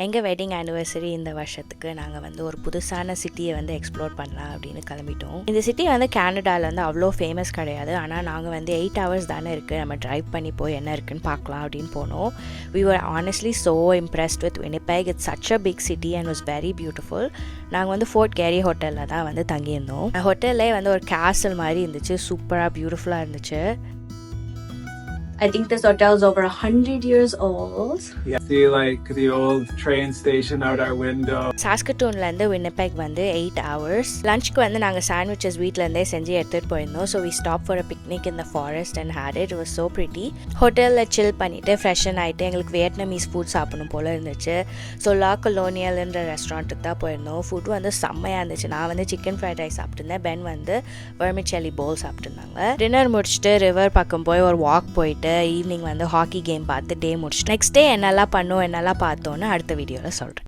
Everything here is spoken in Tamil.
எங்கள் வெட்டிங் ஆனிவர்சரி இந்த வருஷத்துக்கு நாங்கள் வந்து ஒரு புதுசான சிட்டியை வந்து எக்ஸ்ப்ளோர் பண்ணலாம் அப்படின்னு கிளம்பிட்டோம். இந்த சிட்டி வந்து கேனடாவில் வந்து அவ்வளோ ஃபேமஸ் கிடையாது. ஆனால் நாங்கள் வந்து 8 hours தானே இருக்குது, நம்ம ட்ரைவ் பண்ணி போய் என்ன இருக்குன்னு பார்க்கலாம் அப்படின்னு போனோம். We were honestly so impressed with Winnipeg. It's such a big city and was very beautiful. நாங்கள் வந்து ஃபோர்ட் கேரி ஹோட்டலில் தான் வந்து தங்கியிருந்தோம். ஹோட்டல்லே வந்து ஒரு கேசல் மாதிரி இருந்துச்சு, சூப்பராக பியூட்டிஃபுல்லாக இருந்துச்சு. I think this hotel is over 100 years old. Yeah, see like the old train station out our window. சாஸ்கட்டூன்லேருந்து வின்னபெக் வந்து 8 hours. லஞ்சுக்கு வந்து நாங்கள் சாண்ட்விச்சஸ் வீட்டிலேருந்தே செஞ்சு எடுத்துகிட்டு போயிருந்தோம். So we stop for a picnic in the forest and had it was so pretty. ஹோட்டலில் சில் பண்ணிவிட்டு ஃப்ரெஷ்ஷன் ஆகிட்டு எங்களுக்கு வியட்நாமீஸ் ஃபுட் சாப்பிடணும் போல் இருந்துச்சு. ஸோ லா கொலோனியல்ன்ற ரெஸ்டாரண்ட்டுக்கு தான் போயிருந்தோம். ஃபுட் வந்து செம்மையாக இருந்துச்சு. நான் வந்து சிக்கன் ஃப்ரைட் ரைஸ் சாப்பிட்டுருந்தேன், பென் வந்து வெர்மிச்செல்லி போல் சாப்பிட்டுருந்தாங்க. டின்னர் முடிச்சுட்டு ரிவர் பக்கம் போய் ஒரு வாக் போயிட்டு ஈவினிங் வந்து ஹாக்கி கேம் பார்த்து டே முடிச்சு நெக்ஸ்ட் டே என்னெல்லாம் பண்ணோம் என்னெல்லாம் பார்த்தோன்னு அடுத்த வீடியோவில் சொல்கிறேன்.